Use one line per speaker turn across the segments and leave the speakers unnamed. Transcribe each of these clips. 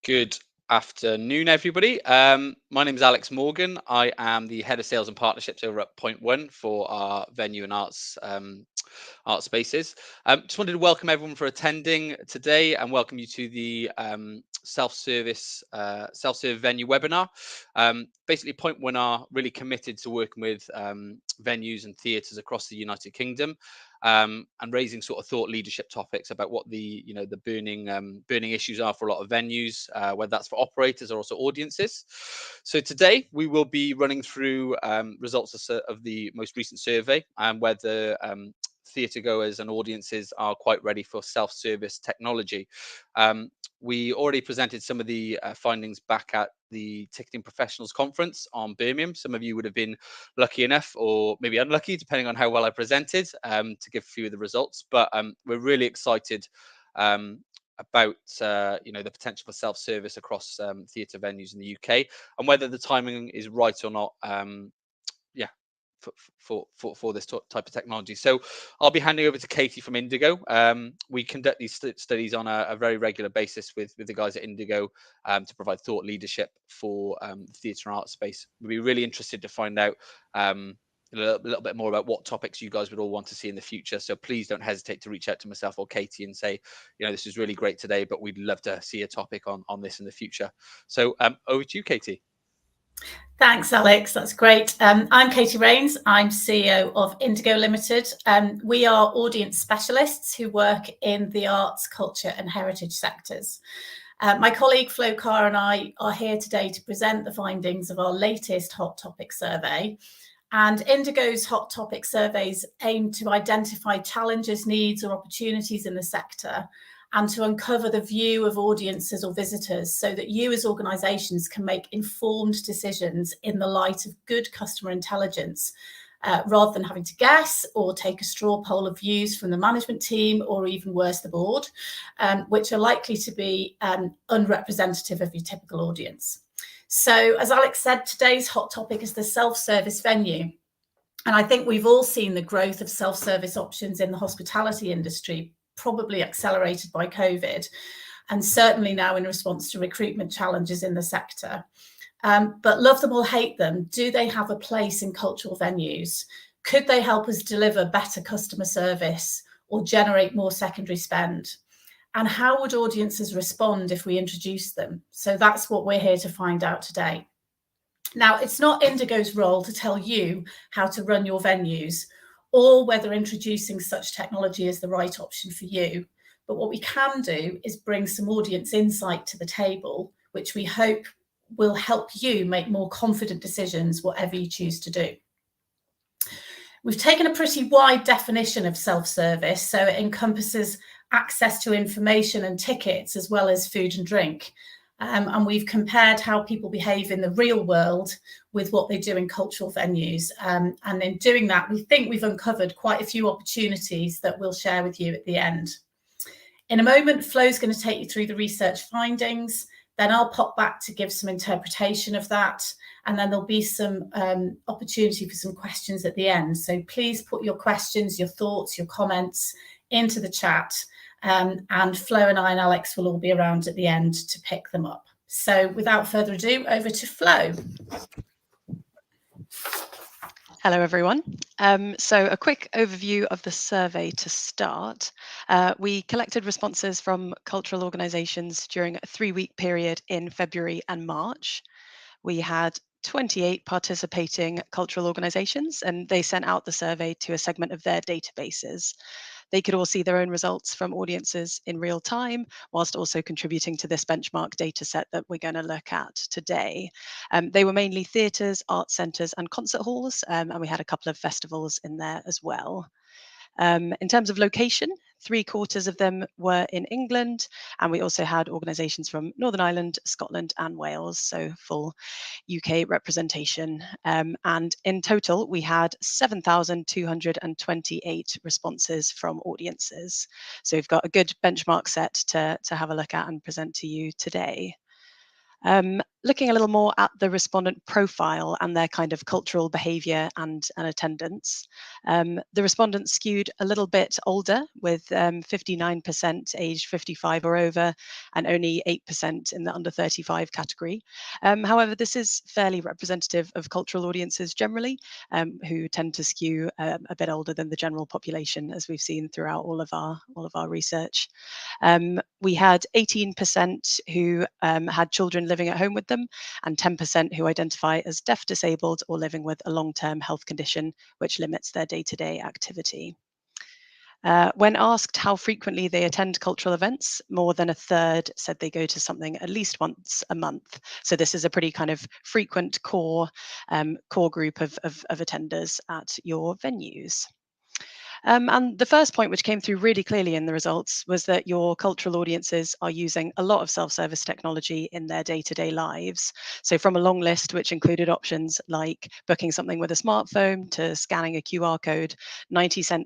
Good afternoon, everybody. My name is Alex Morgan. I am the head of sales and partnerships over at Point One for our venue and arts art spaces. Just wanted to welcome everyone for attending today and welcome you to the self-serve venue webinar. Basically, Point One are really committed to working with venues and theatres across the United Kingdom. And raising sort of thought leadership topics about what the burning issues are for a lot of venues, whether that's for operators or also audiences. So today we will be running through results of the most recent survey and whether theatre goers and audiences are quite ready for self-service technology. We already presented some of the findings back at the Ticketing Professionals Conference on Birmingham. Some of you would have been lucky enough or maybe unlucky, depending on how well I presented, to give a few of the results. But we're really excited about the potential for self-service across theatre venues in the UK and whether the timing is right or not. For this type of technology. So I'll be handing over to Katie from Indigo. We conduct these studies on a very regular basis with the guys at Indigo to provide thought leadership for the theatre and art space. We'd be really interested to find out a little bit more about what topics you guys would all want to see in the future. So please don't hesitate to reach out to myself or Katie and say, this is really great today, but we'd love to see a topic on this in the future. So over to you, Katie.
Thanks, Alex. That's great. I'm Katie Rains. I'm CEO of Indigo Ltd. We are audience specialists who work in the arts, culture and heritage sectors. My colleague Flo Carr and I are here today to present the findings of our latest Hot Topic survey. And Indigo's Hot Topic surveys aim to identify challenges, needs or opportunities in the sector and to uncover the view of audiences or visitors so that you as organisations can make informed decisions in the light of good customer intelligence, rather than having to guess or take a straw poll of views from the management team or even worse, the board, which are likely to be unrepresentative of your typical audience. So as Alex said, today's hot topic is the self-service venue. And I think we've all seen the growth of self-service options in the hospitality industry, probably accelerated by COVID, and certainly now in response to recruitment challenges in the sector. But love them or hate them, do they have a place in cultural venues? Could they help us deliver better customer service or generate more secondary spend? And how would audiences respond if we introduced them? So that's what we're here to find out today. Now, it's not Indigo's role to tell you how to run your venues or whether introducing such technology is the right option for you. But what we can do is bring some audience insight to the table, which we hope will help you make more confident decisions, whatever you choose to do. We've taken a pretty wide definition of self-service, so it encompasses access to information and tickets, as well as food and drink. And we've compared how people behave in the real world with what they do in cultural venues. And in doing that, we think we've uncovered quite a few opportunities that we'll share with you at the end. In a moment, Flo's going to take you through the research findings. Then I'll pop back to give some interpretation of that. And then there'll be some opportunity for some questions at the end. So please put your questions, your thoughts, your comments into the chat. And Flo and I and Alex will all be around at the end to pick them up. So without further ado, over to Flo.
Hello, everyone. So a quick overview of the survey to start. We collected responses from cultural organisations during a 3-week period in February and March. We had 28 participating cultural organisations, and they sent out the survey to a segment of their databases. They could all see their own results from audiences in real time, whilst also contributing to this benchmark data set that we're going to look at today. They were mainly theatres, art centres and concert halls, and we had a couple of festivals in there as well. In terms of location, 3/4 of them were in England, and we also had organisations from Northern Ireland, Scotland and Wales, so full UK representation. And in total, we had 7,228 responses from audiences. So we've got a good benchmark set to have a look at and present to you today. Looking a little more at the respondent profile and their kind of cultural behaviour and attendance, the respondents skewed a little bit older, with 59% aged 55 or over, and only 8% in the under 35 category. However, this is fairly representative of cultural audiences generally, who tend to skew a bit older than the general population, as we've seen throughout all of our research. We had 18% who had children living at home with them, and 10% who identify as deaf, disabled, or living with a long-term health condition which limits their day-to-day activity. When asked how frequently they attend cultural events, more than a third said they go to something at least once a month. So this is a pretty kind of frequent core group of attenders at your venues. And the first point, which came through really clearly in the results, was that your cultural audiences are using a lot of self-service technology in their day-to-day lives. So from a long list, which included options like booking something with a smartphone to scanning a QR code, 97%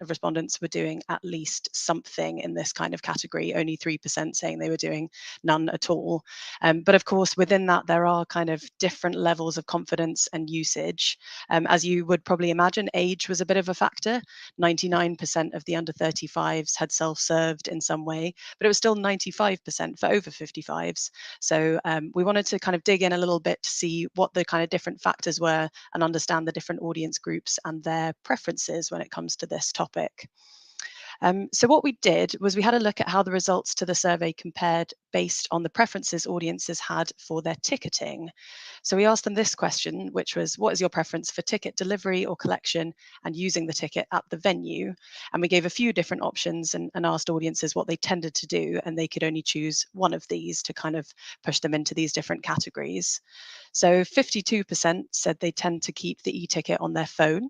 of respondents were doing at least something in this kind of category, only 3% saying they were doing none at all. But of course, within that, there are kind of different levels of confidence and usage. As you would probably imagine, age was a bit of a factor. 99% of the under 35s had self-served in some way, but it was still 95% for over 55s. So we wanted to kind of dig in a little bit to see what the kind of different factors were and understand the different audience groups and their preferences when it comes to this topic. So what we did was we had a look at how the results to the survey compared based on the preferences audiences had for their ticketing. So we asked them this question, which was, what is your preference for ticket delivery or collection and using the ticket at the venue? And we gave a few different options and asked audiences what they tended to do, and they could only choose one of these to kind of push them into these different categories. So 52% said they tend to keep the e-ticket on their phone.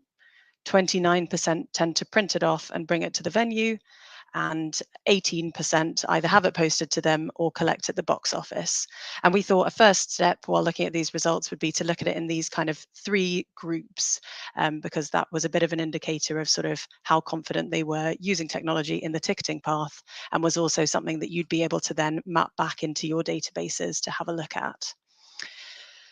29% tend to print it off and bring it to the venue, and 18% either have it posted to them or collect at the box office. And we thought a first step while looking at these results would be to look at it in these kind of three groups, because that was a bit of an indicator of sort of how confident they were using technology in the ticketing path, and was also something that you'd be able to then map back into your databases to have a look at.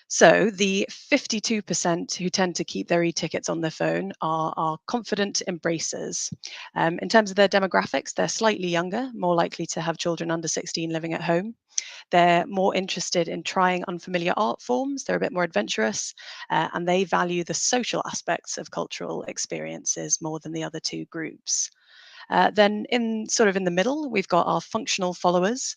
So the 52% who tend to keep their e-tickets on their phone are confident embracers. In terms of their demographics, they're slightly younger, more likely to have children under 16 living at home. They're more interested in trying unfamiliar art forms. They're a bit more adventurous, and they value the social aspects of cultural experiences more than the other two groups. Then in the middle, we've got our functional followers.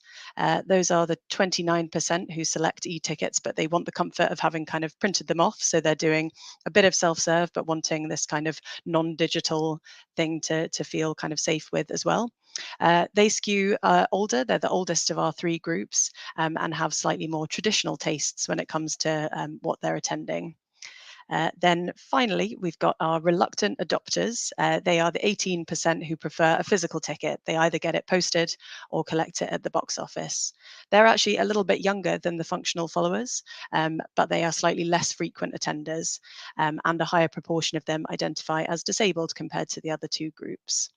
Those are the 29% who select e-tickets, but they want the comfort of having kind of printed them off. So they're doing a bit of self-serve, but wanting this kind of non-digital thing to feel kind of safe with as well. They skew older. They're the oldest of our three groups, and have slightly more traditional tastes when it comes to what they're attending. Then finally, we've got our reluctant adopters. They are the 18% who prefer a physical ticket. They either get it posted or collect it at the box office. They're actually a little bit younger than the functional followers, but they are slightly less frequent attenders, and a higher proportion of them identify as disabled compared to the other two groups.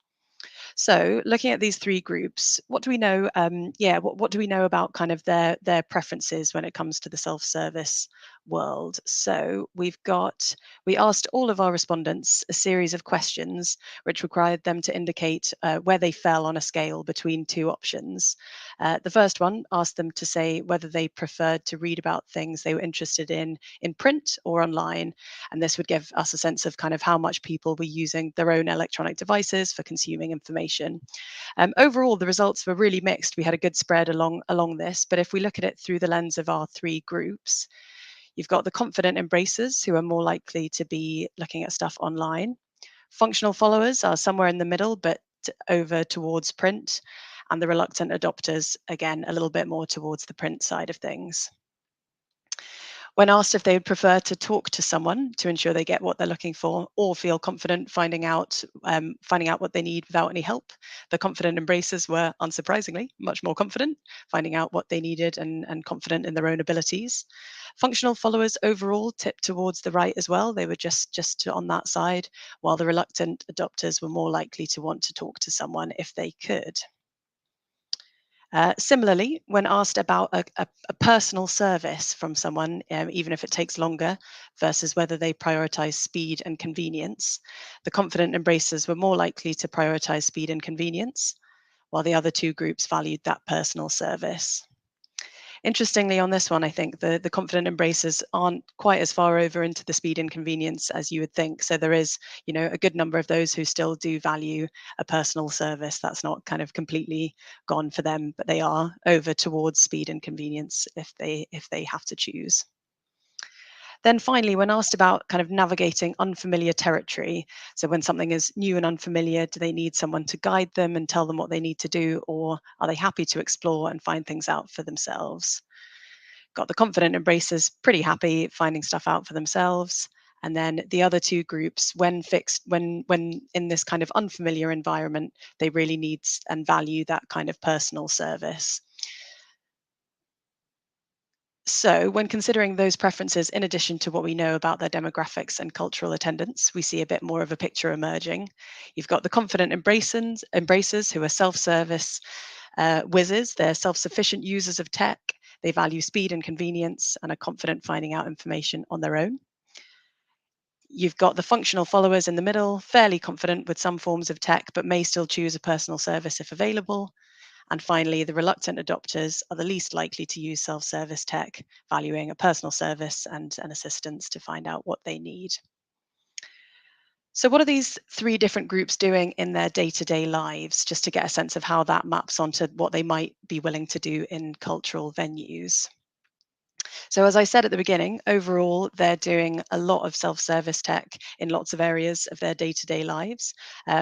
So, looking at these three groups, what do we know? What do we know about kind of their preferences when it comes to the self-service world? So, we asked all of our respondents a series of questions which required them to indicate where they fell on a scale between two options. The first one asked them to say whether they preferred to read about things they were interested in print or online, and this would give us a sense of kind of how much people were using their own electronic devices for consuming information. Overall, the results were really mixed. We had a good spread along this, but if we look at it through the lens of our three groups, you've got the confident embracers who are more likely to be looking at stuff online. Functional followers are somewhere in the middle, but over towards print, and the reluctant adopters, again, a little bit more towards the print side of things. When asked if they would prefer to talk to someone to ensure they get what they're looking for, or feel confident finding out what they need without any help, the confident embracers were, unsurprisingly, much more confident, finding out what they needed and confident in their own abilities. Functional followers overall tipped towards the right as well. They were just on that side, while the reluctant adopters were more likely to want to talk to someone if they could. Similarly, when asked about a personal service from someone, even if it takes longer, versus whether they prioritize speed and convenience, the confident embracers were more likely to prioritize speed and convenience, while the other two groups valued that personal service. Interestingly, on this one, I think the confident embracers aren't quite as far over into the speed and convenience as you would think. So there is, a good number of those who still do value a personal service. That's not kind of completely gone for them, but they are over towards speed and convenience if they have to choose. Then finally, when asked about kind of navigating unfamiliar territory, so when something is new and unfamiliar, do they need someone to guide them and tell them what they need to do, or are they happy to explore and find things out for themselves? Got the confident embracers pretty happy finding stuff out for themselves. And then the other two groups, when in this kind of unfamiliar environment, they really need and value that kind of personal service. So, when considering those preferences, in addition to what we know about their demographics and cultural attendance, we see a bit more of a picture emerging. You've got the confident embracers who are self-service whizzes. They're self-sufficient users of tech. They value speed and convenience and are confident finding out information on their own. You've got the functional followers in the middle, fairly confident with some forms of tech, but may still choose a personal service if available. And finally, the reluctant adopters are the least likely to use self-service tech, valuing a personal service and an assistance to find out what they need. So what are these three different groups doing in their day-to-day lives, just to get a sense of how that maps onto what they might be willing to do in cultural venues? So as I said at the beginning, overall, they're doing a lot of self-service tech in lots of areas of their day-to-day lives.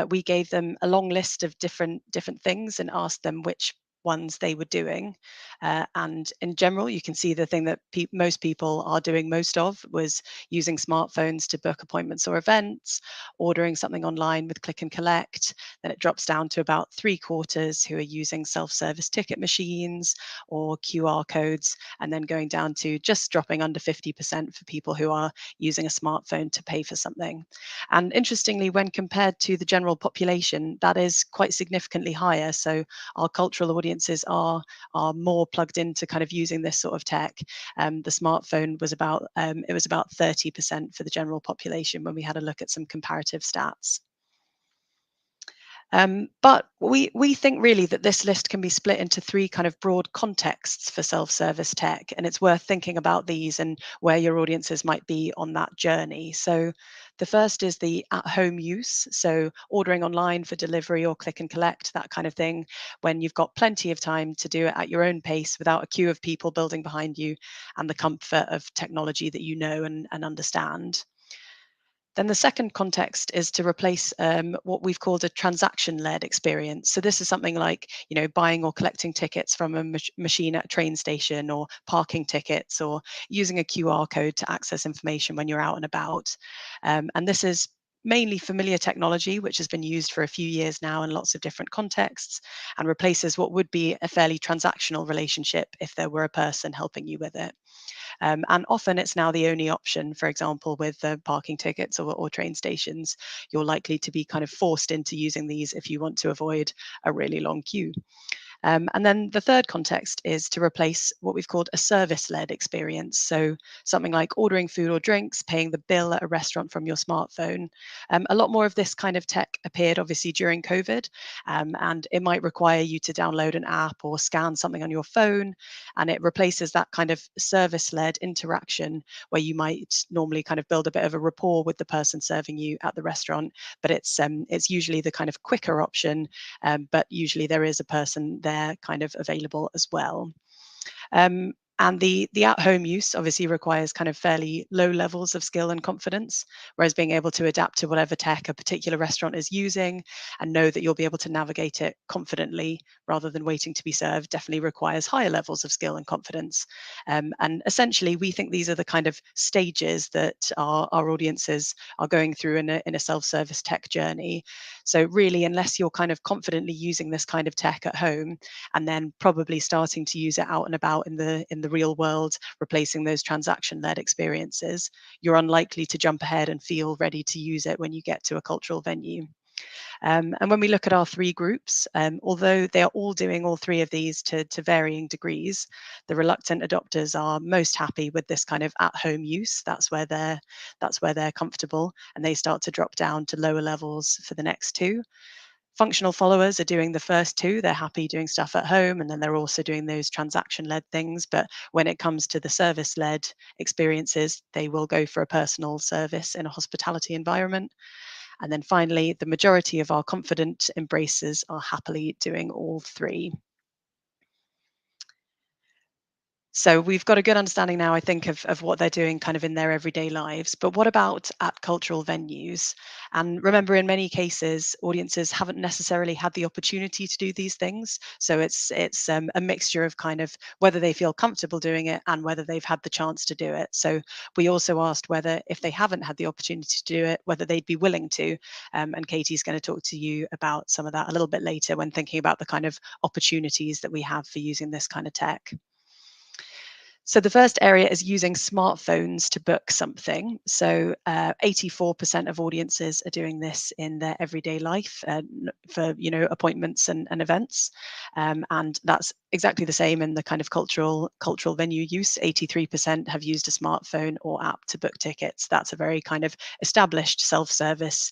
We gave them a long list of different things and asked them which ones they were doing. And in general, you can see the thing that most people are doing most of was using smartphones to book appointments or events, ordering something online with click and collect. Then it drops down to about 3/4 who are using self-service ticket machines or QR codes, and then going down to just dropping under 50% for people who are using a smartphone to pay for something. And interestingly, when compared to the general population, that is quite significantly higher. So our cultural audiences are more plugged into kind of using this sort of tech. The smartphone was about 30% for the general population when we had a look at some comparative stats. But we think really that this list can be split into three kind of broad contexts for self-service tech, and it's worth thinking about these and where your audiences might be on that journey. So the first is the at-home use, so ordering online for delivery or click and collect, that kind of thing, when you've got plenty of time to do it at your own pace without a queue of people building behind you and the comfort of technology that you know and understand. Then the second context is to replace what we've called a transaction-led experience. So this is something like, buying or collecting tickets from a machine at a train station, or parking tickets, or using a QR code to access information when you're out and about. And this is mainly familiar technology, which has been used for a few years now in lots of different contexts, and replaces what would be a fairly transactional relationship if there were a person helping you with it. And often it's now the only option. For example, with parking tickets or train stations, you're likely to be kind of forced into using these if you want to avoid a really long queue. And then the third context is to replace what we've called a service-led experience. So something like ordering food or drinks, paying the bill at a restaurant from your smartphone. A lot more of this kind of tech appeared obviously during COVID, and it might require you to download an app or scan something on your phone, and it replaces that kind of service-led interaction where you might normally kind of build a bit of a rapport with the person serving you at the restaurant, but it's usually the kind of quicker option, but usually there is a person there kind of available as well. And the at-home use obviously requires kind of fairly low levels of skill and confidence, whereas being able to adapt to whatever tech a particular restaurant is using and know that you'll be able to navigate it confidently rather than waiting to be served definitely requires higher levels of skill and confidence. And essentially, we think these are the kind of stages that our audiences are going through in a self-service tech journey. So really, unless you're kind of confidently using this kind of tech at home and then probably starting to use it out and about in the real world, replacing those transaction-led experiences, you're unlikely to jump ahead and feel ready to use it when you get to a cultural venue. And when we look at our three groups, although they are all doing all three of these to varying degrees, the reluctant adopters are most happy with this kind of at-home use. That's where they're comfortable, and they start to drop down to lower levels for the next two. Functional followers are doing the first two. They're happy doing stuff at home, and then they're also doing those transaction-led things. But when it comes to the service-led experiences, they will go for a personal service in a hospitality environment. And then finally, the majority of our confident embracers are happily doing all three. So we've got a good understanding now, I think, of what they're doing kind of in their everyday lives. But what about at cultural venues? And remember, in many cases, audiences haven't necessarily had the opportunity to do these things. So it's a mixture of kind of whether they feel comfortable doing it and whether they've had the chance to do it. So we also asked whether, if they haven't had the opportunity to do it, whether they'd be willing to. And Katie's going to talk to you about some of that a little bit later when thinking about the kind of opportunities that we have for using this kind of tech. So the first area is using smartphones to book something. So 84% of audiences are doing this in their everyday life for appointments and events, and that's exactly the same in the kind of cultural venue use. 83% have used a smartphone or app to book tickets. That's a very kind of established self-service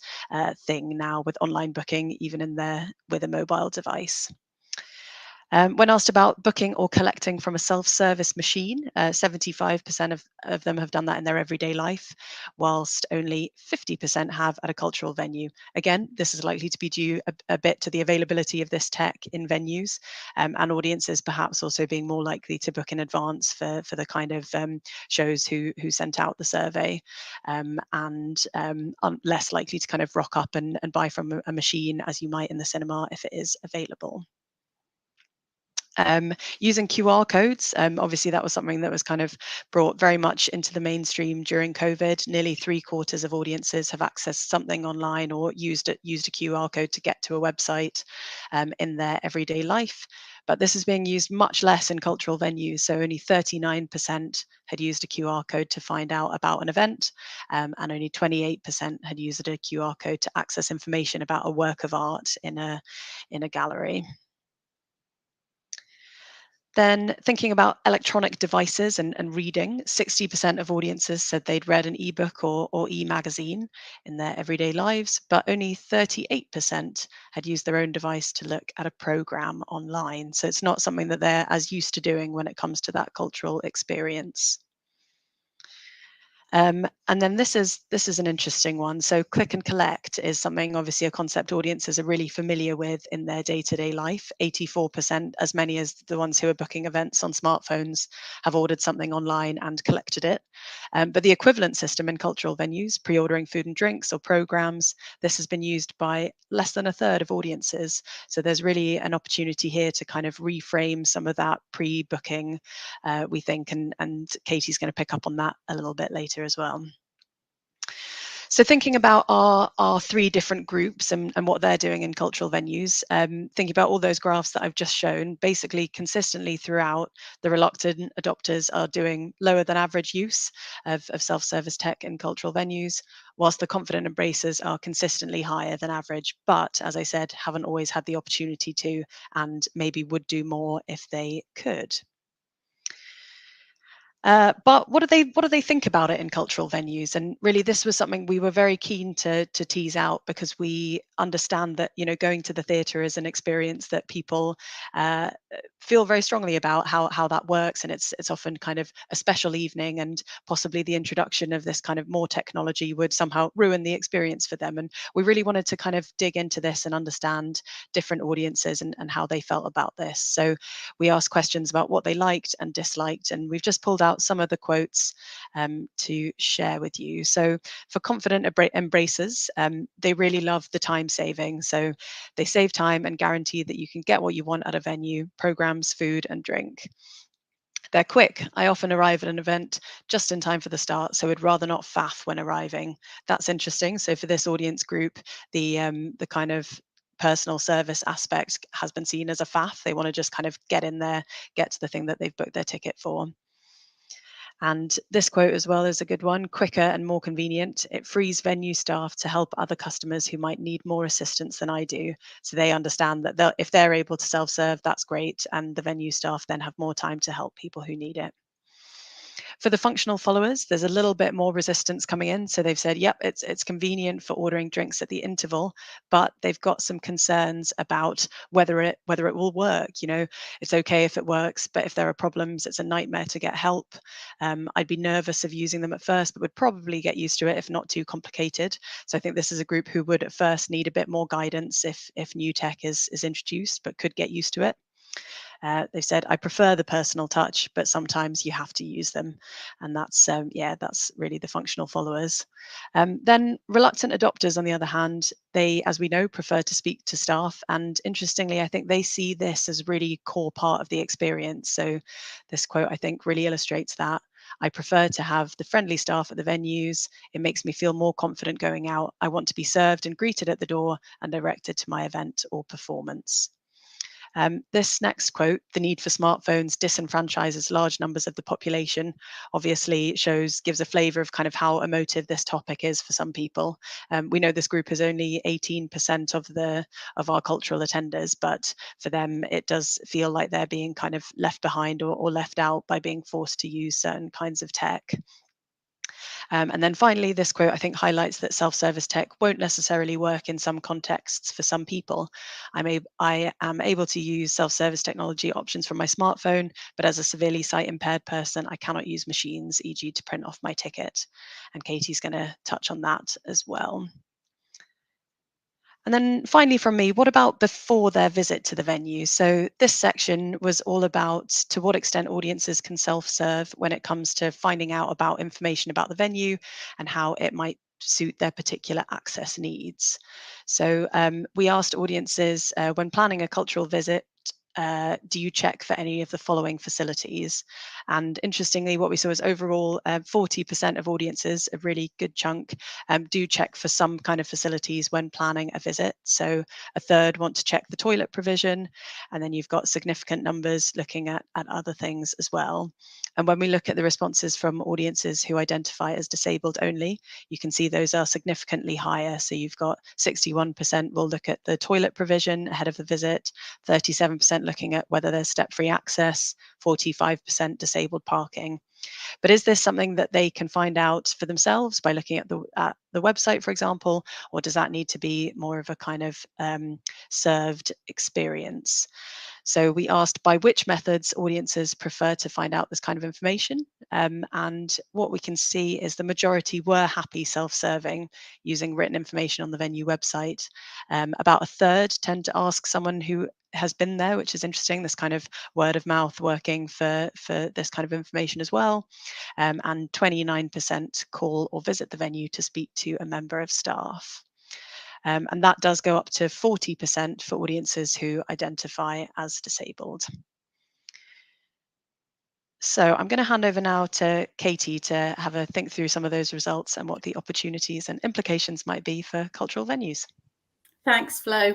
thing now, with online booking even in there with a mobile device. When asked about booking or collecting from a self-service machine, 75% of them have done that in their everyday life, whilst only 50% have at a cultural venue. Again, this is likely to be due a bit to the availability of this tech in venues, and audiences perhaps also being more likely to book in advance for the kind of shows who sent out the survey, and less likely to kind of rock up and buy from a machine as you might in the cinema if it is available. Using QR codes, obviously that was something that was kind of brought very much into the mainstream during COVID. Nearly 3/4 of audiences have accessed something online or used a QR code to get to a website in their everyday life. But this is being used much less in cultural venues. So only 39% had used a QR code to find out about an event, and only 28% had used a QR code to access information about a work of art in a gallery. Then thinking about electronic devices and reading, 60% of audiences said they'd read an ebook or e-magazine in their everyday lives, but only 38% had used their own device to look at a program online. So it's not something that they're as used to doing when it comes to that cultural experience. And then this is an interesting one. So click and collect is something, obviously a concept audiences are really familiar with in their day-to-day life. 84%, as many as the ones who are booking events on smartphones, have ordered something online and collected it. But the equivalent system in cultural venues, pre-ordering food and drinks or programs, this has been used by less than a third of audiences. So there's really an opportunity here to kind of reframe some of that pre-booking, we think, and Katie's going to pick up on that a little bit later as well. So thinking about our three different groups and what they're doing in cultural venues, thinking about all those graphs that I've just shown, basically consistently throughout, the reluctant adopters are doing lower than average use of self-service tech in cultural venues, whilst the confident embracers are consistently higher than average, but as I said, haven't always had the opportunity to, and maybe would do more if they could. But what do they think about it in cultural venues? And really, this was something we were very keen to tease out, because we understand that going to the theatre is an experience that people feel very strongly about how that works, and it's often kind of a special evening, and possibly the introduction of this kind of more technology would somehow ruin the experience for them. And we really wanted to kind of dig into this and understand different audiences and how they felt about this. So we asked questions about what they liked and disliked, and we've just pulled out some of the quotes to share with you. So for confident embracers, they really love the time saving. So they save time and guarantee that you can get what you want at a venue: programs, food and drink. They're quick. I often arrive at an event just in time for the start, so would rather not faff when arriving. That's interesting. So for this audience group, the kind of personal service aspect has been seen as a faff. They want to just kind of get in there, get to the thing that they've booked their ticket for. And this quote as well is a good one: quicker and more convenient. It frees venue staff to help other customers who might need more assistance than I do. So they understand that if they're able to self-serve, that's great. And the venue staff then have more time to help people who need it. For the functional followers, there's a little bit more resistance coming in. So they've said, yep, it's convenient for ordering drinks at the interval, but they've got some concerns about whether it will work. You know, it's okay if it works, but if there are problems, it's a nightmare to get help. I'd be nervous of using them at first, but would probably get used to it if not too complicated. So I think this is a group who would at first need a bit more guidance if new tech is introduced, but could get used to it. They've said, I prefer the personal touch, but sometimes you have to use them. And that's really the functional followers. Then reluctant adopters, on the other hand, they, as we know, prefer to speak to staff. And interestingly, I think they see this as really core part of the experience. So this quote, I think, really illustrates that. I prefer to have the friendly staff at the venues. It makes me feel more confident going out. I want to be served and greeted at the door and directed to my event or performance. This next quote, the need for smartphones disenfranchises large numbers of the population, obviously gives a flavour of kind of how emotive this topic is for some people. We know this group is only 18% of our cultural attenders, but for them it does feel like they're being kind of left behind or left out by being forced to use certain kinds of tech. And then finally, this quote, I think, highlights that self-service tech won't necessarily work in some contexts for some people. I am able to use self-service technology options from my smartphone, but as a severely sight-impaired person, I cannot use machines, e.g. to print off my ticket. And Katie's going to touch on that as well. And then finally from me, what about before their visit to the venue? So this section was all about to what extent audiences can self-serve when it comes to finding out about information about the venue and how it might suit their particular access needs. So we asked audiences when planning a cultural visit, do you check for any of the following facilities? And interestingly, what we saw is overall 40% of audiences, a really good chunk, do check for some kind of facilities when planning a visit. So a third want to check the toilet provision, and then you've got significant numbers looking at other things as well. And when we look at the responses from audiences who identify as disabled only, you can see those are significantly higher. So you've got 61% will look at the toilet provision ahead of the visit, 37% looking at whether there's step-free access, 45% disabled parking. But is this something that they can find out for themselves by looking at the website, for example, or does that need to be more of a kind of served experience? So we asked by which methods audiences prefer to find out this kind of information. And what we can see is the majority were happy self-serving using written information on the venue website. About a third tend to ask someone who has been there, which is interesting, this kind of word of mouth working for this kind of information as well. And 29% call or visit the venue to speak to a member of staff. And that does go up to 40% for audiences who identify as disabled. So I'm going to hand over now to Katie to have a think through some of those results and what the opportunities and implications might be for cultural venues.
Thanks, Flo.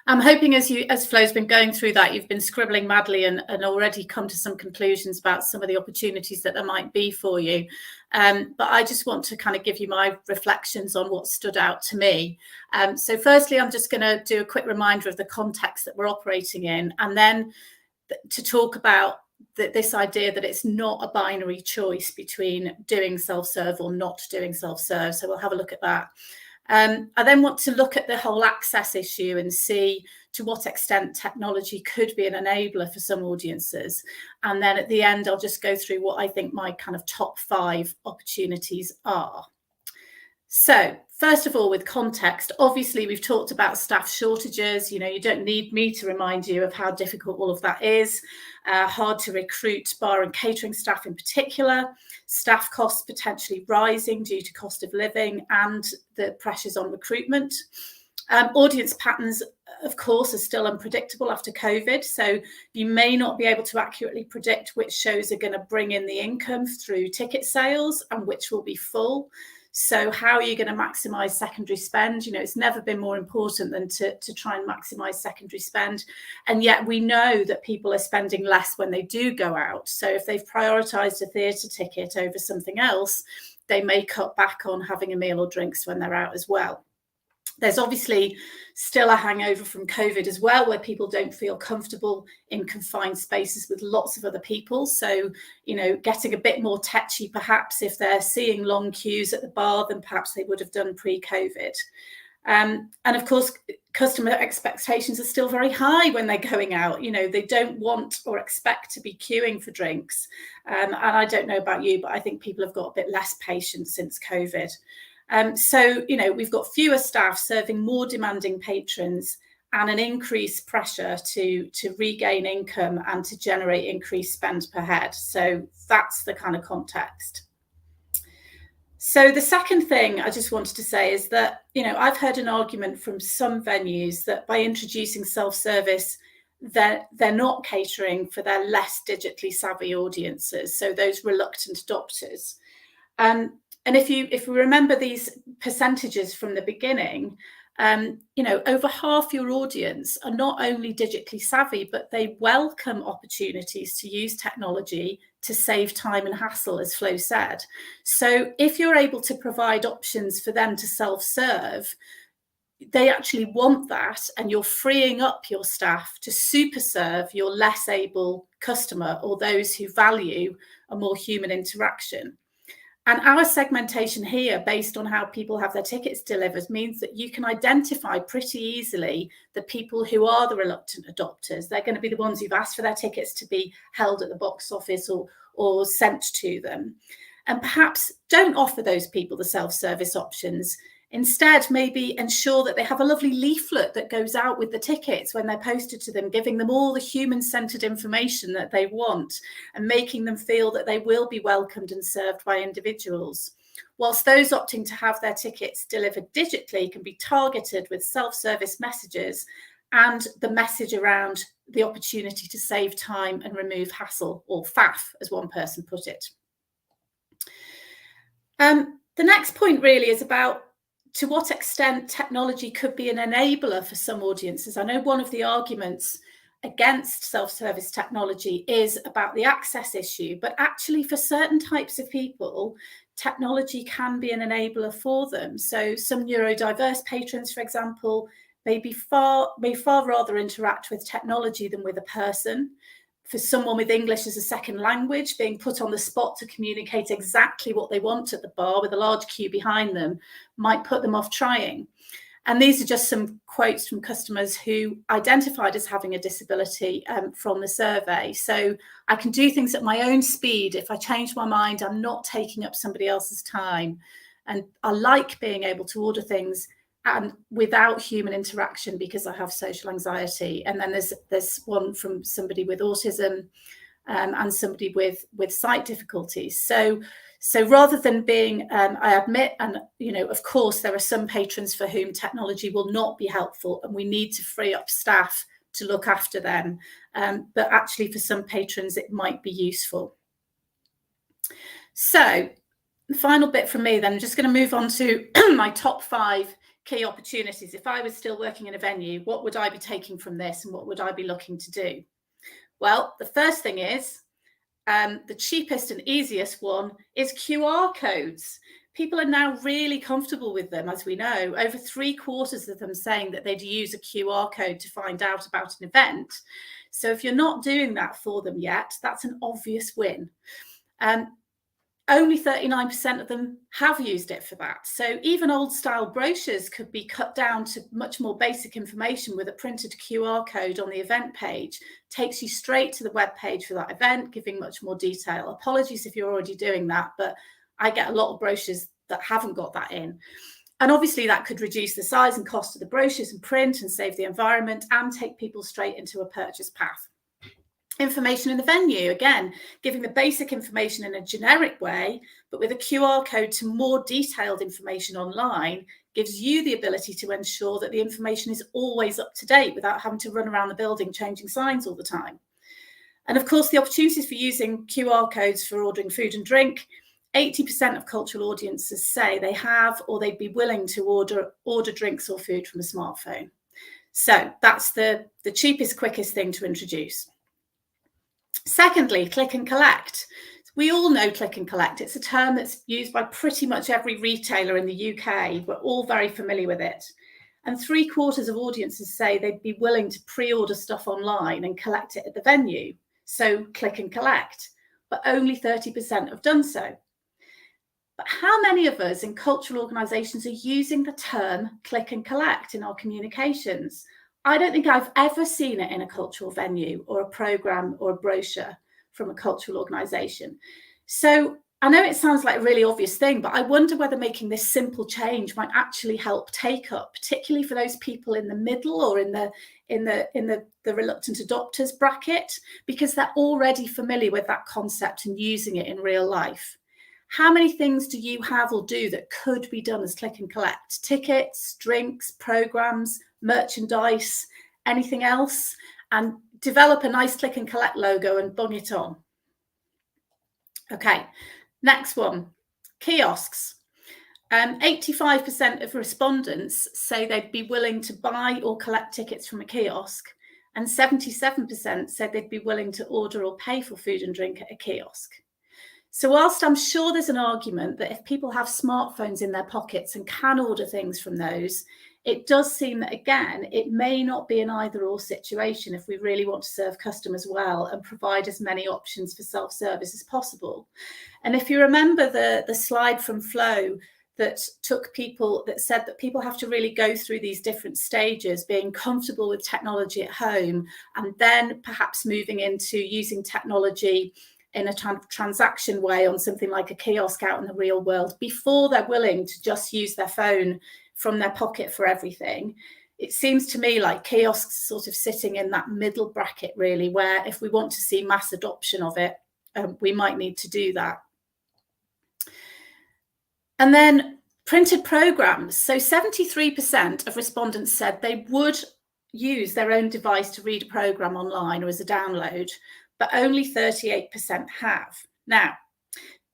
I'm hoping as Flo's been going through that, you've been scribbling madly and already come to some conclusions about some of the opportunities that there might be for you. But I just want to kind of give you my reflections on what stood out to me. So firstly, I'm just going to do a quick reminder of the context that we're operating in, and then to talk about this idea that it's not a binary choice between doing self-serve or not doing self-serve. So we'll have a look at that. I then want to look at the whole access issue and see to what extent technology could be an enabler for some audiences. And then at the end, I'll just go through what I think my kind of top 5 opportunities are. So first of all, with context, obviously we've talked about staff shortages. You know, you don't need me to remind you of how difficult all of that is. Hard to recruit bar and catering staff in particular, staff costs potentially rising due to cost of living and the pressures on recruitment. Audience patterns, of course, are still unpredictable after COVID. So you may not be able to accurately predict which shows are going to bring in the income through ticket sales and which will be full. So how are you going to maximise secondary spend? You know, it's never been more important than to try and maximise secondary spend. And yet we know that people are spending less when they do go out. So if they've prioritised a theatre ticket over something else, they may cut back on having a meal or drinks when they're out as well. There's obviously still a hangover from COVID as well, where people don't feel comfortable in confined spaces with lots of other people. So, you know, getting a bit more tetchy perhaps if they're seeing long queues at the bar than perhaps they would have done pre-COVID. And of course, customer expectations are still very high when they're going out. You know, they don't want or expect to be queuing for drinks. And I don't know about you, but I think people have got a bit less patience since COVID. So, you know, we've got fewer staff serving more demanding patrons and an increased pressure to regain income and to generate increased spend per head. So that's the kind of context. So the second thing I just wanted to say is that, you know, I've heard an argument from some venues that by introducing self-service, they're not catering for their less digitally savvy audiences, so those reluctant adopters. And if we remember these percentages from the beginning, you know, over half your audience are not only digitally savvy, but they welcome opportunities to use technology to save time and hassle, as Flo said. So if you're able to provide options for them to self-serve, they actually want that, and you're freeing up your staff to super serve your less able customer or those who value a more human interaction. And our segmentation here, based on how people have their tickets delivered, means that you can identify pretty easily the people who are the reluctant adopters. They're going to be the ones who've asked for their tickets to be held at the box office or sent to them. And perhaps don't offer those people the self-service options. Instead, maybe ensure that they have a lovely leaflet that goes out with the tickets when they're posted to them, giving them all the human-centered information that they want and making them feel that they will be welcomed and served by individuals. Whilst those opting to have their tickets delivered digitally can be targeted with self-service messages and the message around the opportunity to save time and remove hassle, or FAF, as one person put it. The next point really is about to what extent technology could be an enabler for some audiences. I know one of the arguments against self-service technology is about the access issue, but actually for certain types of people, technology can be an enabler for them. So some neurodiverse patrons, for example, may far rather interact with technology than with a person. For someone with English as a second language, being put on the spot to communicate exactly what they want at the bar with a large queue behind them might put them off trying. And these are just some quotes from customers who identified as having a disability from the survey. So I can do things at my own speed. If I change my mind, I'm not taking up somebody else's time. And I like being able to order things and without human interaction because I have social anxiety. And then there's one from somebody with autism and somebody with sight difficulties. So rather than being, I admit, and you know, of course, there are some patrons for whom technology will not be helpful, and we need to free up staff to look after them. But actually, for some patrons, it might be useful. So the final bit from me, then, I'm just going to move on to my top 5 key opportunities. If I was still working in a venue, what would I be taking from this and what would I be looking to do? Well, the first thing is, the cheapest and easiest one is QR codes. People are now really comfortable with them, as we know. Over 3/4 of them saying that they'd use a QR code to find out about an event. So if you're not doing that for them yet, that's an obvious win. Only 39% of them have used it for that. So even old style brochures could be cut down to much more basic information with a printed QR code on the event page. Takes you straight to the web page for that event, giving much more detail. Apologies if you're already doing that, but I get a lot of brochures that haven't got that in. And obviously that could reduce the size and cost of the brochures and print and save the environment and take people straight into a purchase path. Information in the venue, again, giving the basic information in a generic way, but with a QR code to more detailed information online, gives you the ability to ensure that the information is always up to date without having to run around the building changing signs all the time. And of course, the opportunities for using QR codes for ordering food and drink 80% of cultural audiences say they have or they'd be willing to order drinks or food from a smartphone. So that's the cheapest, quickest thing to introduce. Secondly, click and collect. We all know click and collect. It's a term that's used by pretty much every retailer in the UK. We're all very familiar with it. And 3/4 of audiences say they'd be willing to pre-order stuff online and collect it at the venue. So click and collect, but only 30% have done so. But how many of us in cultural organisations are using the term click and collect in our communications? I don't think I've ever seen it in a cultural venue or a programme or a brochure from a cultural organisation. So I know it sounds like a really obvious thing, but I wonder whether making this simple change might actually help take up, particularly for those people in the middle or in the reluctant adopters bracket, because they're already familiar with that concept and using it in real life. How many things do you have or do that could be done as click and collect? Tickets, drinks, programs, merchandise, anything else? And develop a nice click and collect logo and bung it on. Okay, next one, kiosks. 85% of respondents say they'd be willing to buy or collect tickets from a kiosk, and 77% said they'd be willing to order or pay for food and drink at a kiosk. So whilst I'm sure there's an argument that if people have smartphones in their pockets and can order things from those, it does seem that, again, it may not be an either-or situation if we really want to serve customers well and provide as many options for self-service as possible. And if you remember the slide from Flo that said that people have to really go through these different stages, being comfortable with technology at home and then perhaps moving into using technology in a transaction way on something like a kiosk out in the real world before they're willing to just use their phone from their pocket for everything. It seems to me like kiosks sort of sitting in that middle bracket, really, where if we want to see mass adoption of it, we might need to do that. And then printed programs. So 73% of respondents said they would use their own device to read a program online or as a download, but only 38% have. Now,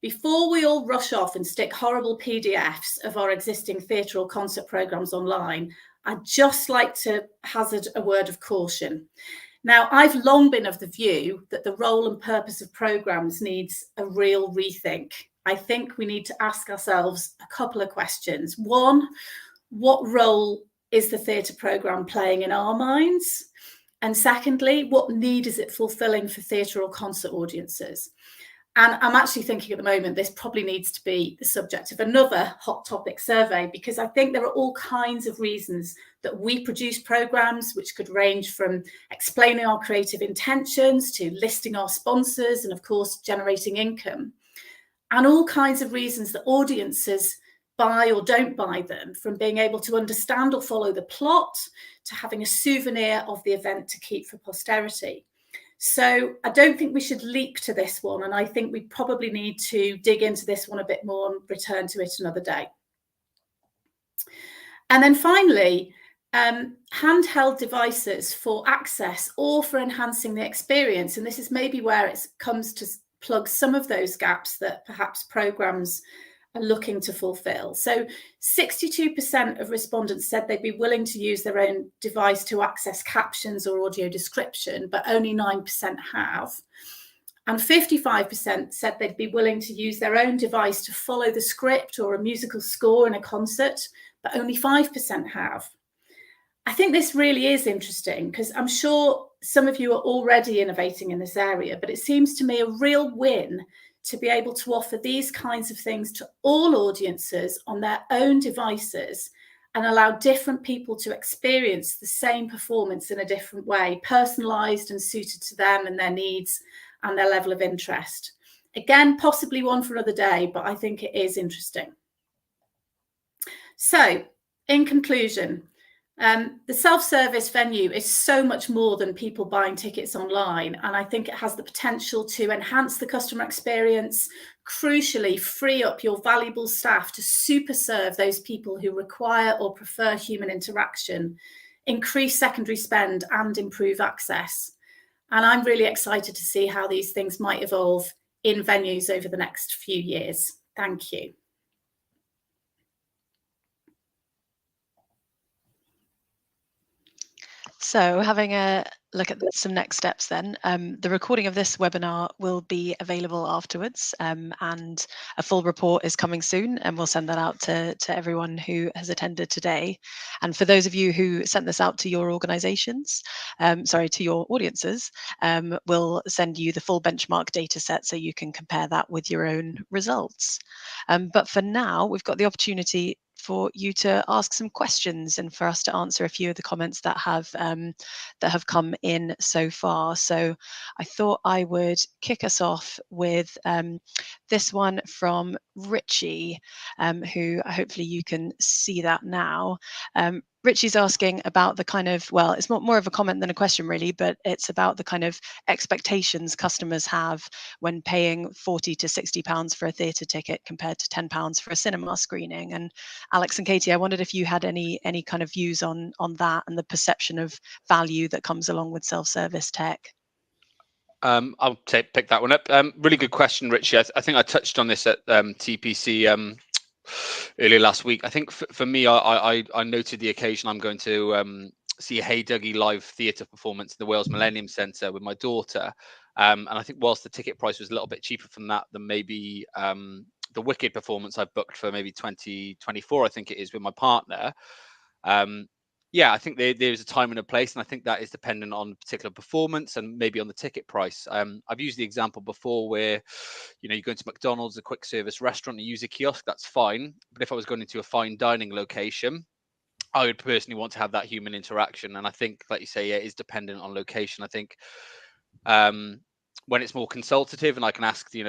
before we all rush off and stick horrible PDFs of our existing theatre or concert programmes online, I'd just like to hazard a word of caution. Now, I've long been of the view that the role and purpose of programmes needs a real rethink. I think we need to ask ourselves a couple of questions. One, what role is the theatre programme playing in our minds? And secondly, what need is it fulfilling for theatre or concert audiences? And I'm actually thinking at the moment this probably needs to be the subject of another hot topic survey, because I think there are all kinds of reasons that we produce programmes, which could range from explaining our creative intentions to listing our sponsors and, of course, generating income, and all kinds of reasons that audiences buy or don't buy them, from being able to understand or follow the plot to having a souvenir of the event to keep for posterity. So I don't think we should leap to this one, and I think we probably need to dig into this one a bit more and return to it another day. And then finally, handheld devices for access or for enhancing the experience. And this is maybe where it comes to plug some of those gaps that perhaps programmes are looking to fulfill. So 62% of respondents said they'd be willing to use their own device to access captions or audio description, but only 9% have. And 55% said they'd be willing to use their own device to follow the script or a musical score in a concert, but only 5% have. I think this really is interesting, because I'm sure some of you are already innovating in this area, but it seems to me a real win to be able to offer these kinds of things to all audiences on their own devices and allow different people to experience the same performance in a different way, personalised and suited to them and their needs and their level of interest. Again, possibly one for another day, but I think it is interesting. So, in conclusion, the self-service venue is so much more than people buying tickets online, and I think it has the potential to enhance the customer experience, crucially free up your valuable staff to super serve those people who require or prefer human interaction, increase secondary spend and improve access. And I'm really excited to see how these things might evolve in venues over the next few years. Thank you.
So having a look at some next steps then. The recording of this webinar will be available afterwards, and a full report is coming soon, and we'll send that out to everyone who has attended today. And for those of you who sent this out to your organizations, to your audiences, we'll send you the full benchmark data set so you can compare that with your own results. But for now, we've got the opportunity for you to ask some questions and for us to answer a few of the comments that have come in so far. So I thought I would kick us off with this one from Richie, who hopefully you can see that now. Richie's asking about the kind of, well, it's more of a comment than a question really, but it's about the kind of expectations customers have when paying £40 to £60 for a theatre ticket compared to £10 for a cinema screening. And Alex and Katie, I wondered if you had any kind of views on that and the perception of value that comes along with self-service tech.
I'll pick that one up. Really good question, Richie. I think I touched on this at TPC earlier last week. I think for me, I noted the occasion I'm going to see a Hey Dougie live theatre performance in the Wales Millennium Centre with my daughter. And I think whilst the ticket price was a little bit cheaper from that than maybe the Wicked performance I've booked for maybe 2024, I think it is, with my partner. Yeah, I think there's a time and a place, and I think that is dependent on particular performance and maybe on the ticket price. I've used the example before where, you go into McDonald's, a quick service restaurant, and use a kiosk, that's fine. But if I was going into a fine dining location, I would personally want to have that human interaction. And I think, like you say, yeah, it is dependent on location. I think when it's more consultative and I can ask, the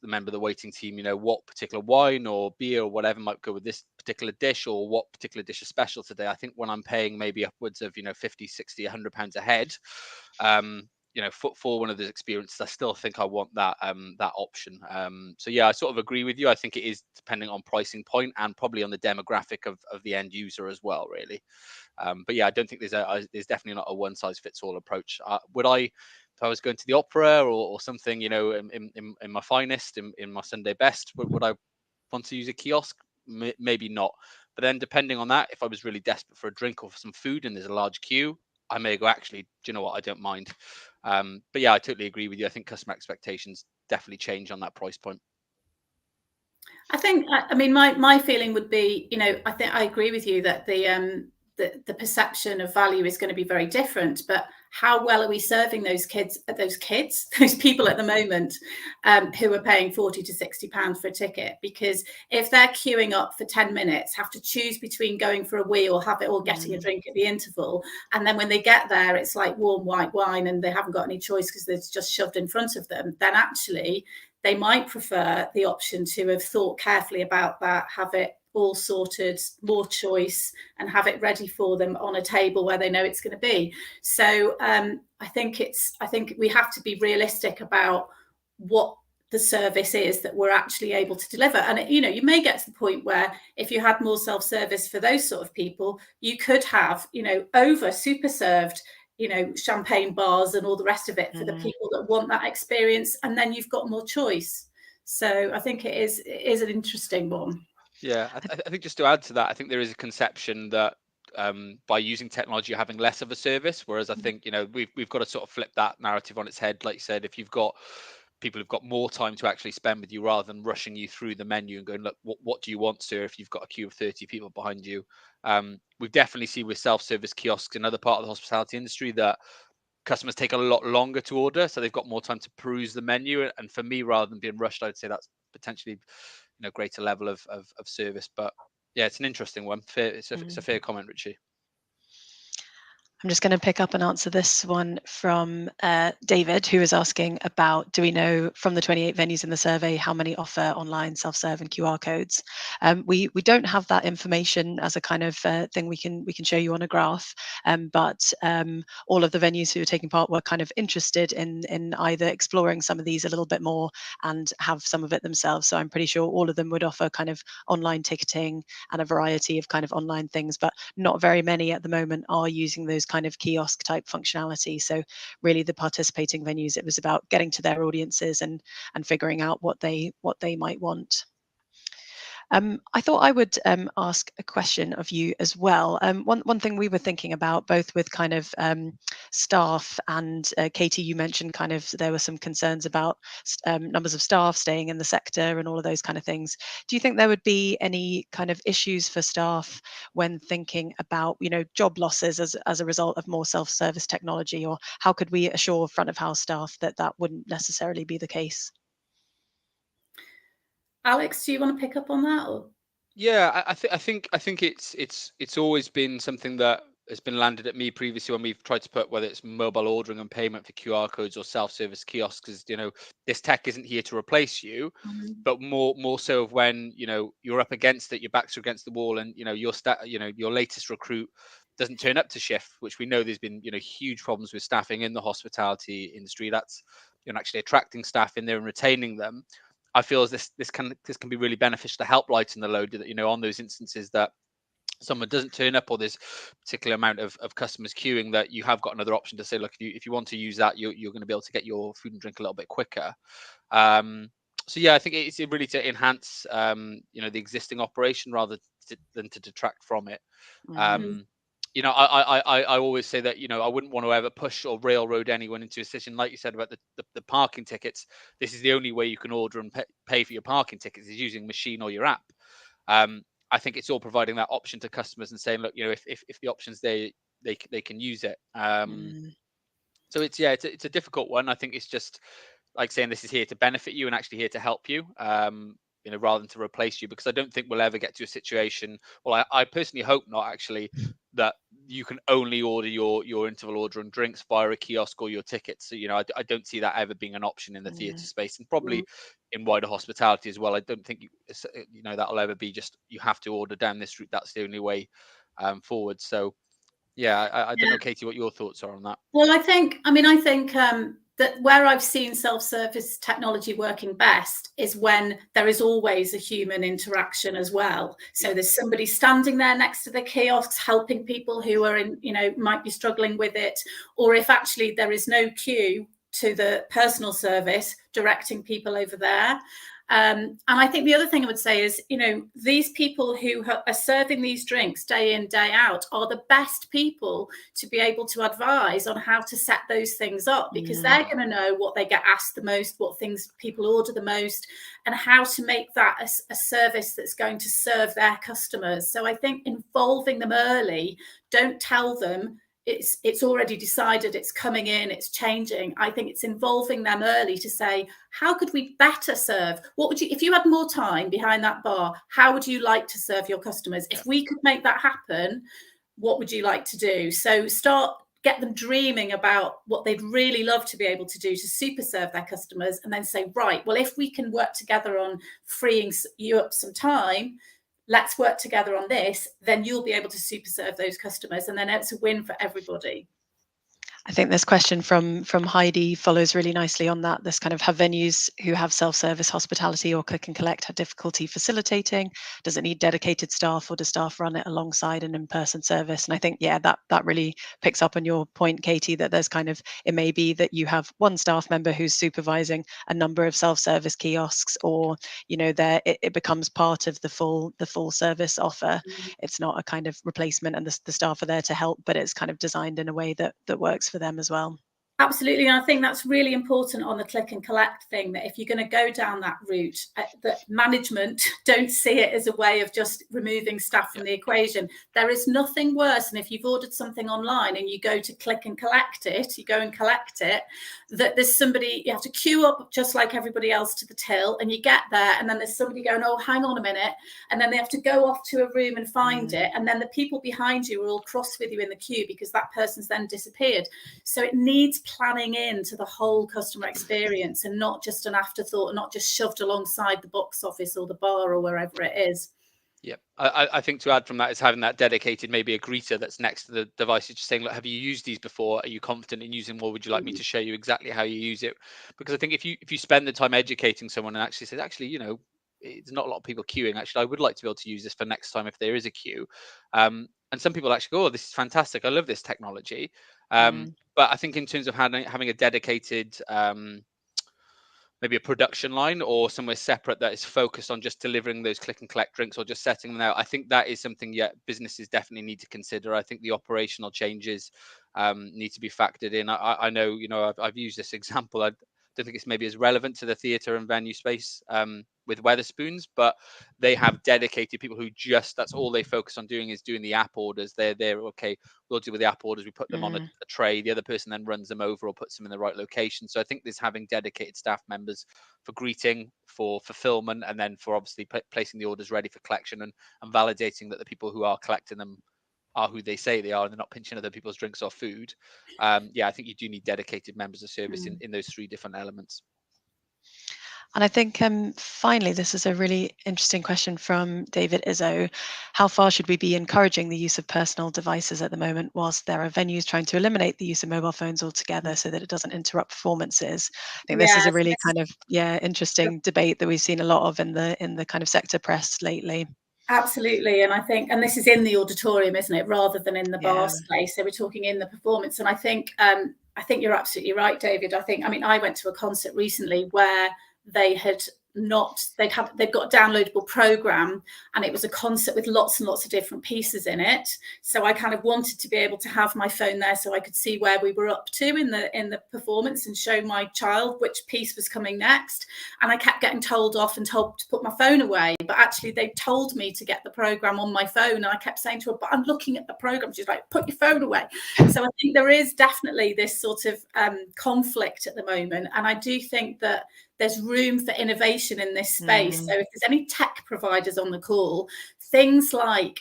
member of the waiting team, what particular wine or beer or whatever might go with this particular dish, or what particular dish is special today. I think when I'm paying maybe upwards of, 50, 60, £100 a head, for one of those experiences, I still think I want that option. So yeah, I sort of agree with you. I think it is depending on pricing point and probably on the demographic of the end user as well, really. But yeah, I don't think there's definitely not a one size fits all approach. If I was going to the opera or something, in my finest, in my Sunday best, would I want to use a kiosk? Maybe not. But then depending on that, if I was really desperate for a drink or for some food and there's a large queue, I may go, actually, do you know what? I don't mind. But yeah, I totally agree with you. I think customer expectations definitely change on that price point.
I think, my feeling would be, I think I agree with you that the perception of value is going to be very different, but how well are we serving those people at the moment who are paying £40 to £60 for a ticket? Because if they're queuing up for 10 minutes, have to choose between going for a wee or getting a drink at the interval, and then when they get there, it's like warm white wine and they haven't got any choice because it's just shoved in front of them, then actually they might prefer the option to have thought carefully about that, have it all sorted, more choice, and have it ready for them on a table where they know it's going to be. So I think we have to be realistic about what the service is that we're actually able to deliver. And you may get to the point where if you had more self-service for those sort of people, you could have over super served champagne bars and all the rest of it for the people that want that experience, and then you've got more choice. So I think it is an interesting one.
Yeah, I think just to add to that, I think there is a conception that by using technology, you're having less of a service. Whereas I think, we've got to sort of flip that narrative on its head. Like you said, if you've got people who've got more time to actually spend with you rather than rushing you through the menu and going, look, what do you want, sir? If you've got a queue of 30 people behind you, we've definitely seen with self-service kiosks in other part of the hospitality industry that customers take a lot longer to order, so they've got more time to peruse the menu. And for me, rather than being rushed, I'd say that's potentially greater level of service. But yeah, it's an interesting one. It's a fair comment, Richie.
I'm just going to pick up and answer this one from David, who is asking about, do we know from the 28 venues in the survey how many offer online self-serve and QR codes? We don't have that information as a kind of thing we can show you on a graph, but all of the venues who are taking part were kind of interested in either exploring some of these a little bit more and have some of it themselves. So I'm pretty sure all of them would offer kind of online ticketing and a variety of kind of online things, but not very many at the moment are using those kind of kiosk type functionality. So really the participating venues, it was about getting to their audiences and figuring out what they might want. I thought I would ask a question of you as well. One thing we were thinking about, both with kind of staff and Katie, you mentioned kind of there were some concerns about numbers of staff staying in the sector and all of those kind of things. Do you think there would be any kind of issues for staff when thinking about, job losses as a result of more self-service technology, or how could we assure front of house staff that that wouldn't necessarily be the case?
Alex, do you want to pick up on that? Or?
Yeah, I think it's always been something that has been landed at me previously when we've tried to put, whether it's mobile ordering and payment for QR codes or self-service kiosks, because this tech isn't here to replace you, but more so of when you're up against it, your backs are against the wall, and your latest recruit doesn't turn up to shift, which we know there's been huge problems with staffing in the hospitality industry. That's actually attracting staff in there and retaining them. I feel as this can be really beneficial to help lighten the load. That on those instances that someone doesn't turn up, or there's particular amount of customers queuing, that you have got another option to say, look, if you want to use that, you're going to be able to get your food and drink a little bit quicker. So yeah, I think it's really to enhance the existing operation rather than to detract from it. I always say that I wouldn't want to ever push or railroad anyone into a decision, like you said about the parking tickets. This is the only way you can order and pay for your parking tickets is using machine or your app. I think it's all providing that option to customers and saying, look, if the options they can use it. So it's a difficult one. I think it's just like saying this is here to benefit you and actually here to help you, rather than to replace you, because I don't think we'll ever get to a situation. Well, I personally hope not, actually, that you can only order your interval order and drinks via a kiosk or your tickets. So, I don't see that ever being an option in the theatre space, and probably in wider hospitality as well. I don't think that'll ever be just you have to order down this route. That's the only way forward. So yeah, I don't know, Katie, what your thoughts are on that.
Well, I think that where I've seen self-service technology working best is when there is always a human interaction as well. So there's somebody standing there next to the kiosks helping people who are might be struggling with it, or if actually there is no queue, to the personal service directing people over there. And I think the other thing I would say is, these people who are serving these drinks day in, day out are the best people to be able to advise on how to set those things up, because they're going to know what they get asked the most, what things people order the most, and how to make that a service that's going to serve their customers. So I think involving them early, don't tell them it's already decided, it's coming in, it's changing. I think it's involving them early to say, how could we better serve? What would you, if you had more time behind that bar, how would you like to serve your customers? If we could make that happen, what would you like to do? So get them dreaming about what they'd really love to be able to do to super serve their customers, and then say, right, well, if we can work together on freeing you up some time, let's work together on this, then you'll be able to super serve those customers, and then it's a win for everybody.
I think this question from Heidi follows really nicely on that. This kind of, have venues who have self-service hospitality or click and collect had difficulty facilitating? Does it need dedicated staff, or does staff run it alongside an in-person service? And I think, yeah, that really picks up on your point, Katie, that there's kind of, it may be that you have one staff member who's supervising a number of self-service kiosks, or it becomes part of the full service offer. It's not a kind of replacement, and the staff are there to help, but it's kind of designed in a way that works for them as well.
Absolutely. And I think that's really important on the click and collect thing, that if you're going to go down that route, that management don't see it as a way of just removing staff from the equation. There is nothing worse than if you've ordered something online and you go to click and collect it, you go and collect it, that there's somebody, you have to queue up just like everybody else to the till, and you get there and then there's somebody going, oh, hang on a minute. And then they have to go off to a room and find it. And then the people behind you are all cross with you in the queue because that person's then disappeared. So it needs planning into the whole customer experience, and not just an afterthought, and not just shoved alongside the box office or the bar or wherever it is.
Yeah, I think to add from that is having that dedicated, maybe a greeter that's next to the device, just saying, look, have you used these before? Are you confident in using them? Or would you like me to show you exactly how you use it? Because I think if you spend the time educating someone and actually say, actually, it's not a lot of people queuing. Actually, I would like to be able to use this for next time if there is a queue. And some people actually go, oh, this is fantastic. I love this technology. But I think in terms of having a dedicated maybe a production line or somewhere separate that is focused on just delivering those click and collect drinks or just setting them out. I think that is something, yeah, businesses definitely need to consider. I think the operational changes need to be factored in. I know, you know, I've used this example. I don't think it's maybe as relevant to the theatre and venue space with Weatherspoons, but they have dedicated people who just, that's all they focus on doing is doing the app orders. They're okay, we'll deal with the app orders, we put them on a tray, the other person then runs them over or puts them in the right location. So I think this having dedicated staff members for greeting, for fulfillment, and then for obviously placing the orders ready for collection and validating that the people who are collecting them are who they say they are and they're not pinching other people's drinks or food. Yeah, I think you do need dedicated members of service in those three different elements.
And I think finally, this is a really interesting question from David Izzo. How far should we be encouraging the use of personal devices at the moment, whilst there are venues trying to eliminate the use of mobile phones altogether so that it doesn't interrupt performances? I think this is a really kind of interesting debate that we've seen a lot of in the kind of sector press lately.
Absolutely, and I think, and this is in the auditorium, isn't it, rather than in the bar space? So we're talking in the performance, and I think you're absolutely right, David. I mean, I went to a concert recently where they've got a downloadable program, and it was a concert with lots and lots of different pieces in it. So I kind of wanted to be able to have my phone there so I could see where we were up to in the performance and show my child which piece was coming next. And I kept getting told off and told to put my phone away, but actually they told me to get the program on my phone, and I kept saying to her, but I'm looking at the program. She's like, put your phone away. So I think there is definitely this sort of conflict at the moment, and I do think that there's room for innovation in this space. So if there's any tech providers on the call, things like,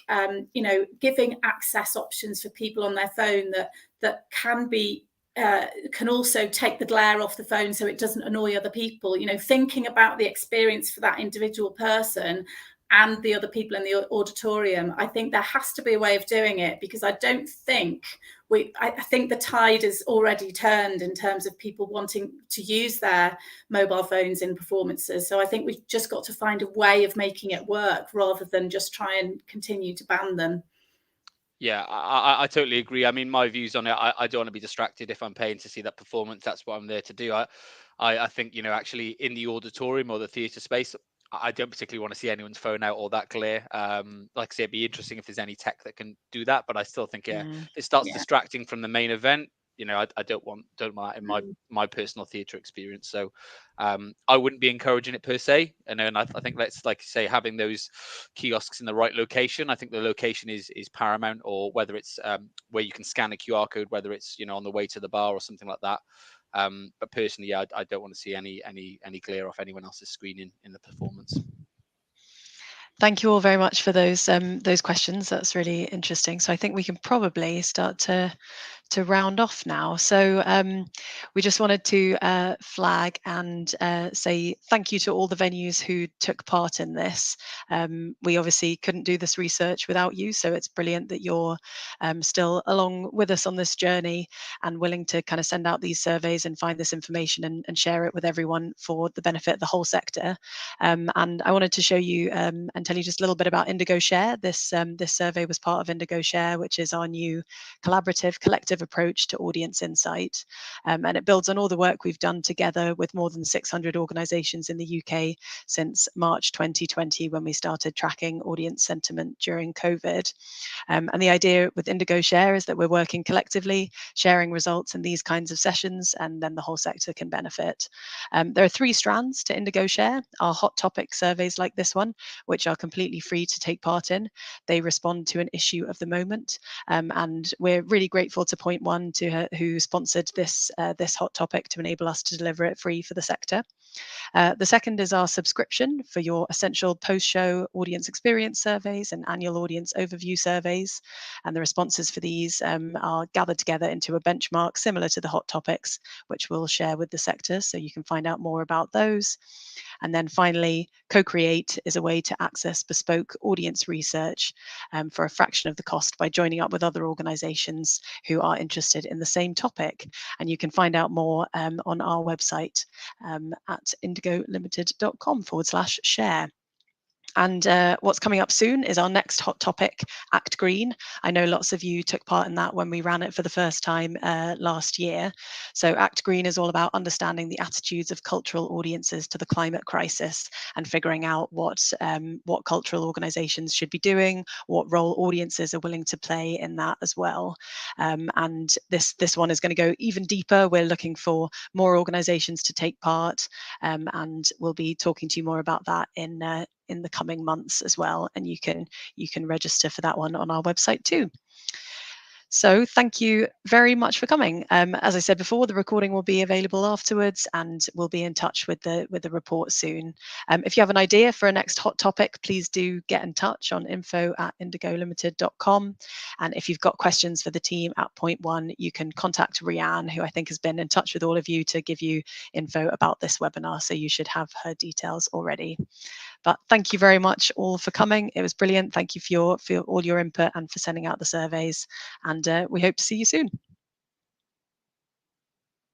giving access options for people on their phone that can also take the glare off the phone so it doesn't annoy other people, thinking about the experience for that individual person and the other people in the auditorium. I think there has to be a way of doing it, because I think the tide is already turned in terms of people wanting to use their mobile phones in performances. So I think we've just got to find a way of making it work rather than just try and continue to ban them.
Yeah, I totally agree. I mean, my views on it, I don't want to be distracted if I'm paying to see that performance. That's what I'm there to do. I think, actually in the auditorium or the theatre space, I don't particularly want to see anyone's phone out or that glare. Like I say, it'd be interesting if there's any tech that can do that, but I still think, if it starts distracting from the main event, I don't want that in my personal theatre experience. So I wouldn't be encouraging it per se. And then I think let's, like you say, having those kiosks in the right location. I think the location is paramount, or whether it's where you can scan a QR code, whether it's on the way to the bar or something like that. But personally, I don't want to see any glare off anyone else's screen in the performance.
Thank you all very much for those questions. That's really interesting. So I think we can probably start to round off now. So we just wanted to flag and say thank you to all the venues who took part in this. We obviously couldn't do this research without you, so it's brilliant that you're still along with us on this journey and willing to kind of send out these surveys and find this information and share it with everyone for the benefit of the whole sector. And I wanted to show you and tell you just a little bit about Indigo Share. This survey was part of Indigo Share, which is our new collaborative, collective approach to audience insight. And it builds on all the work we've done together with more than 600 organisations in the UK since March 2020, when we started tracking audience sentiment during COVID. And the idea with Indigo Share is that we're working collectively, sharing results in these kinds of sessions, and then the whole sector can benefit. There are 3 strands to Indigo Share: our hot topic surveys like this one, which are completely free to take part in. They respond to an issue of the moment, and we're really grateful to Point One who sponsored this hot topic to enable us to deliver it free for the sector. The second is our subscription for your essential post-show audience experience surveys and annual audience overview surveys. And the responses for these are gathered together into a benchmark similar to the hot topics, which we'll share with the sector, so you can find out more about those. And then finally, Co-Create is a way to access bespoke audience research for a fraction of the cost by joining up with other organisations who are interested in the same topic. And you can find out more on our website at indigolimited.com/share. And what's coming up soon is our next hot topic, Act Green. I know lots of you took part in that when we ran it for the first time last year. So Act Green is all about understanding the attitudes of cultural audiences to the climate crisis and figuring out what cultural organisations should be doing, what role audiences are willing to play in that as well. And this one is going to go even deeper. We're looking for more organisations to take part, and we'll be talking to you more about that in the coming months as well, and you can register for that one on our website too. So thank you very much for coming. As I said before, the recording will be available afterwards, and we'll be in touch with the report soon. If you have an idea for a next hot topic, please do get in touch on info@indigolimited.com. And if you've got questions for the team at Point One, you can contact Rianne, who I think has been in touch with all of you to give you info about this webinar. So you should have her details already. But thank you very much all for coming. It was brilliant. Thank you for all your input and for sending out the surveys. And we hope to see you soon.